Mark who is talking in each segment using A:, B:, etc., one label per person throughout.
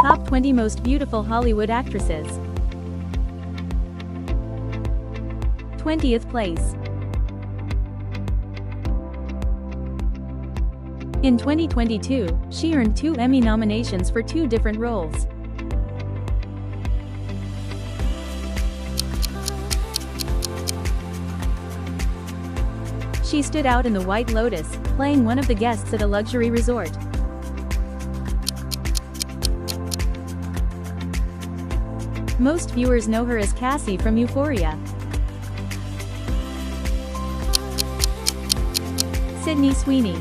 A: Top 20 Most Beautiful Hollywood Actresses. 20th place. In 2022, she earned 2 Emmy nominations for 2 different roles. She stood out in The White Lotus, playing one of the guests at a luxury resort. Most viewers know her as Cassie from Euphoria. Sydney Sweeney.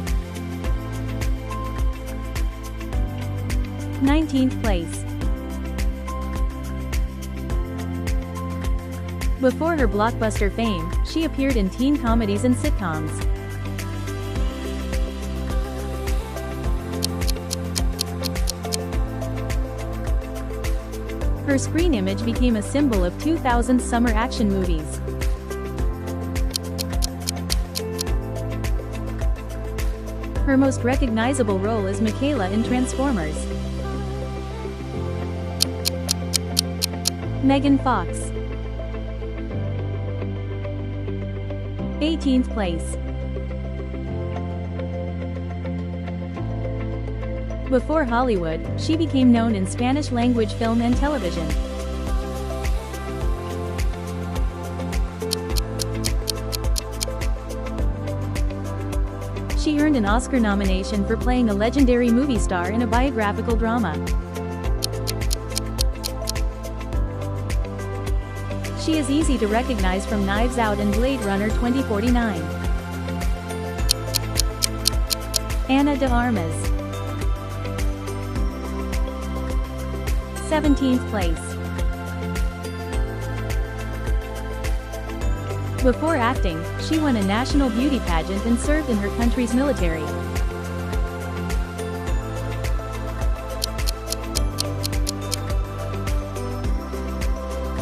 A: 19th place. Before her blockbuster fame, she appeared in teen comedies and sitcoms. Her screen image became a symbol of 2000's summer action movies. Her most recognizable role is Mikaela in Transformers. Megan Fox. 18th place. Before Hollywood, she became known in Spanish-language film and television. She earned an Oscar nomination for playing a legendary movie star in a biographical drama. She is easy to recognize from Knives Out and Blade Runner 2049. Ana de Armas. 17th place. Before acting, she won a national beauty pageant and served in her country's military.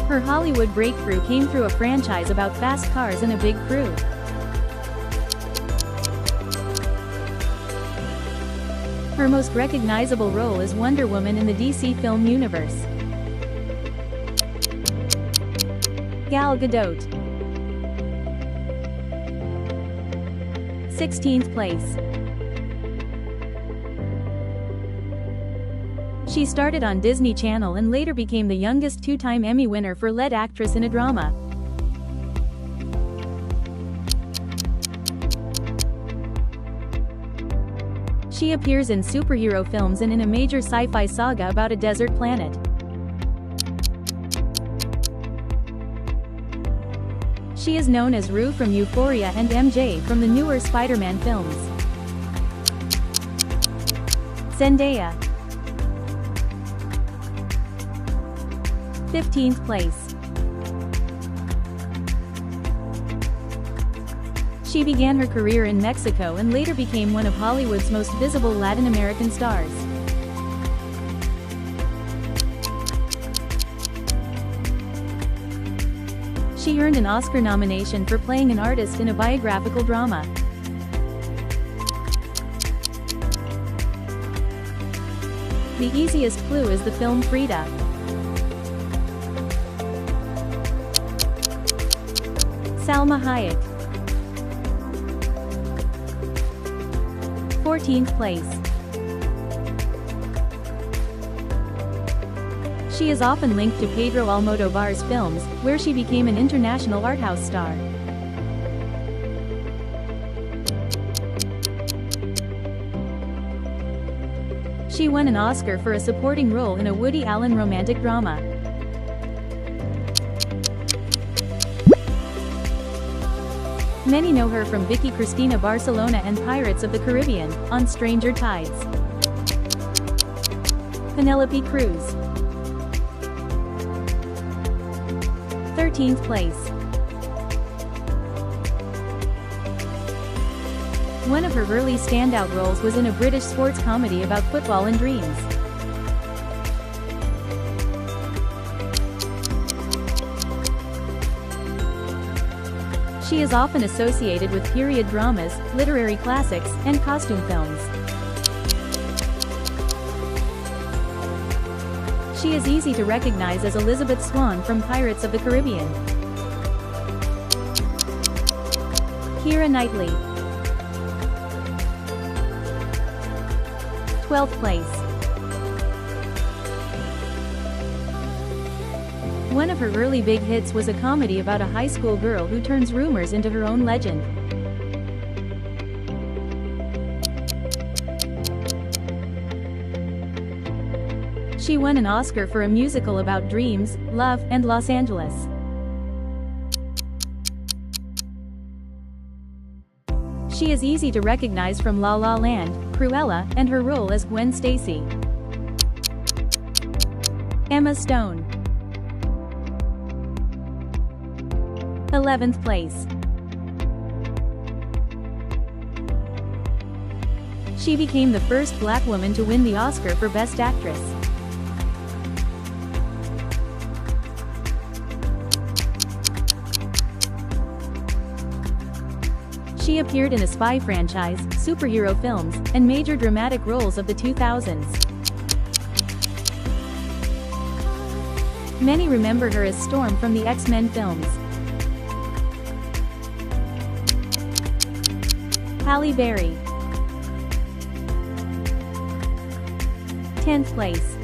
A: Her Hollywood breakthrough came through a franchise about fast cars and a big crew. Her most recognizable role is Wonder Woman in the DC film universe. Gal Gadot. 16th place. She started on Disney Channel and later became the youngest 2-time Emmy winner for lead actress in a drama. She appears in superhero films and in a major sci-fi saga about a desert planet. She is known as Rue from Euphoria and MJ from the newer Spider-Man films. Zendaya. 15th place. She began her career in Mexico and later became one of Hollywood's most visible Latin American stars. She earned an Oscar nomination for playing an artist in a biographical drama. The easiest clue is the film Frida. Salma Hayek. 14th place. She is often linked to Pedro Almodovar's films, where she became an international art house star. She won an Oscar for a supporting role in a Woody Allen romantic drama. Many know her from Vicky Cristina Barcelona and Pirates of the Caribbean, on Stranger Tides. Penelope Cruz. 13th place. One of her early standout roles was in a British sports comedy about football and dreams. She is often associated with period dramas, literary classics, and costume films. She is easy to recognize as Elizabeth Swann from Pirates of the Caribbean. Keira Knightley. 12th place. One of her early big hits was a comedy about a high school girl who turns rumors into her own legend. She won an Oscar for a musical about dreams, love, and Los Angeles. She is easy to recognize from La La Land, Cruella, and her role as Gwen Stacy. Emma Stone. 11th place. She became the first black woman to win the Oscar for Best Actress. She appeared in a spy franchise, superhero films, and major dramatic roles of the 2000s. Many remember her as Storm from the X-Men films. Halle Berry. 10th place.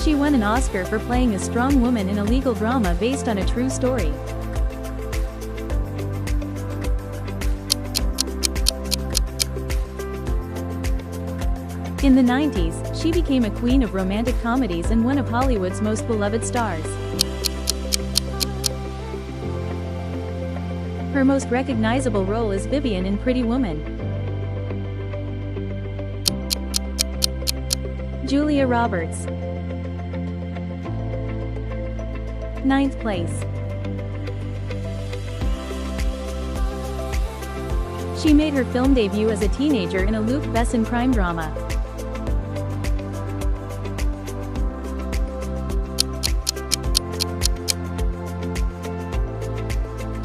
A: She won an Oscar for playing a strong woman in a legal drama based on a true story. In the 90s, she became a queen of romantic comedies and one of Hollywood's most beloved stars. Her most recognizable role is Vivian in Pretty Woman. Julia Roberts. 9th place. She made her film debut as a teenager in a Luc Besson crime drama.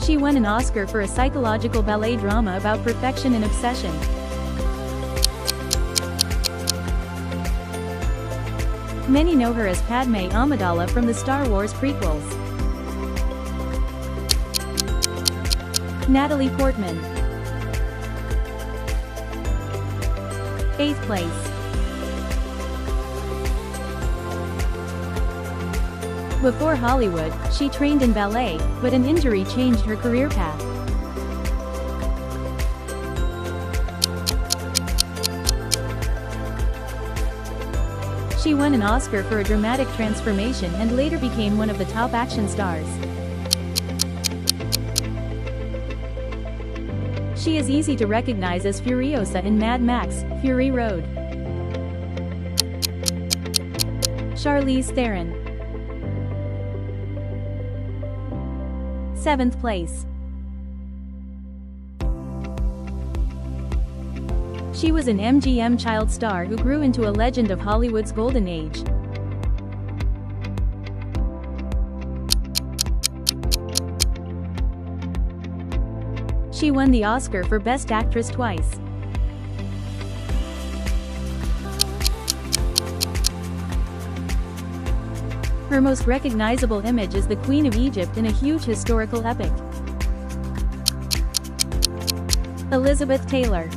A: She won an Oscar for a psychological ballet drama about perfection and obsession. Many know her as Padme Amidala from the Star Wars prequels. Natalie Portman. 8th place. Before Hollywood, she trained in ballet, but an injury changed her career path. She won an Oscar for a dramatic transformation and later became one of the top action stars. She is easy to recognize as Furiosa in Mad Max: Fury Road. Charlize Theron. 7th place. She was an MGM child star who grew into a legend of Hollywood's golden age. She won the Oscar for Best Actress twice. Her most recognizable image is the Queen of Egypt in a huge historical epic. Elizabeth Taylor.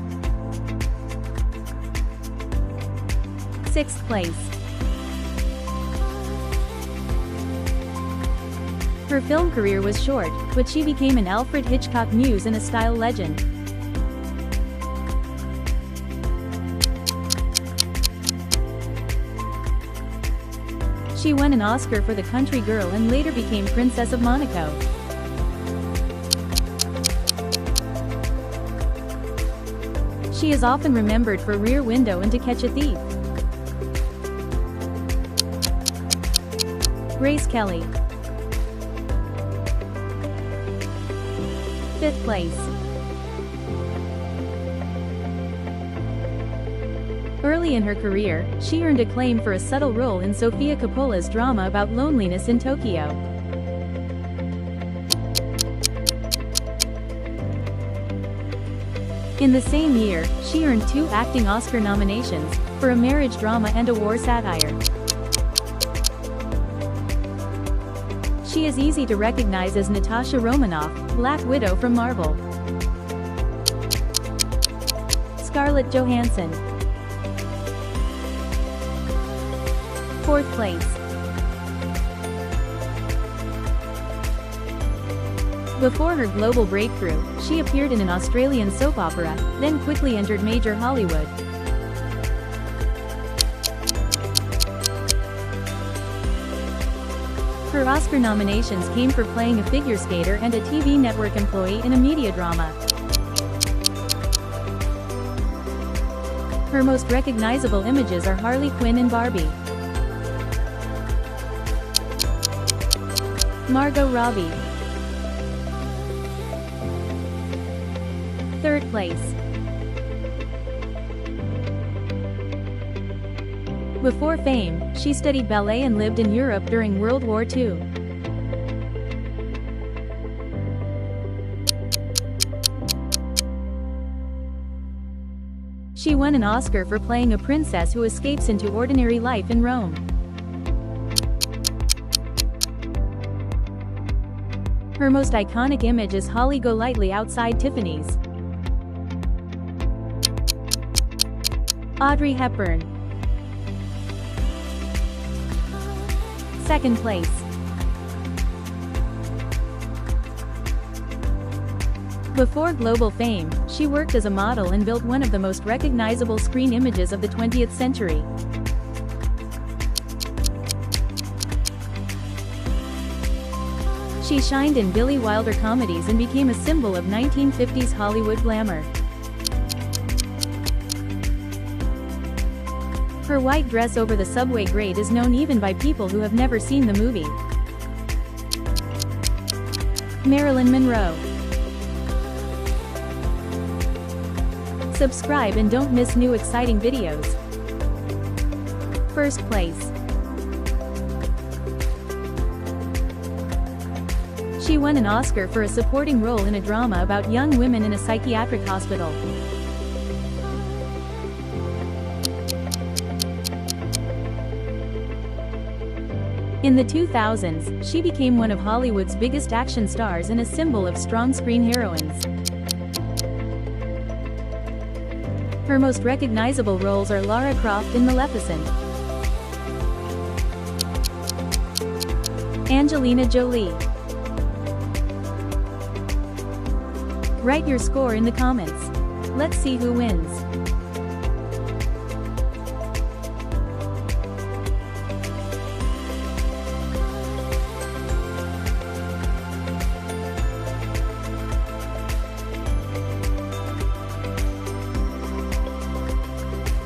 A: 6th place. Her film career was short, but she became an Alfred Hitchcock muse and a style legend. She won an Oscar for The Country Girl and later became Princess of Monaco. She is often remembered for Rear Window and To Catch a Thief. Grace Kelly. 5th place. Early in her career, she earned acclaim for a subtle role in Sofia Coppola's drama about loneliness in Tokyo. In the same year, she earned 2 acting Oscar nominations, for a marriage drama and a war satire. She is easy to recognize as Natasha Romanoff, Black Widow from Marvel. Scarlett Johansson. 4th place. Before her global breakthrough, she appeared in an Australian soap opera, then quickly entered major Hollywood. Her Oscar nominations came for playing a figure skater and a TV network employee in a media drama. Her most recognizable images are Harley Quinn and Barbie. Margot Robbie. 3rd place. Before fame, she studied ballet and lived in Europe during World War II. She won an Oscar for playing a princess who escapes into ordinary life in Rome. Her most iconic image is Holly Golightly outside Tiffany's. Audrey Hepburn. 2nd place. Before global fame, she worked as a model and built one of the most recognizable screen images of the 20th century. She shined in Billy Wilder comedies and became a symbol of 1950s Hollywood glamour. Her white dress over the subway grate is known even by people who have never seen the movie. Marilyn Monroe. Subscribe and don't miss new exciting videos. 1st place. She won an Oscar for a supporting role in a drama about young women in a psychiatric hospital. In the 2000s, she became one of Hollywood's biggest action stars and a symbol of strong screen heroines. Her most recognizable roles are Lara Croft in Maleficent, Angelina Jolie. Write your score in the comments. Let's see who wins.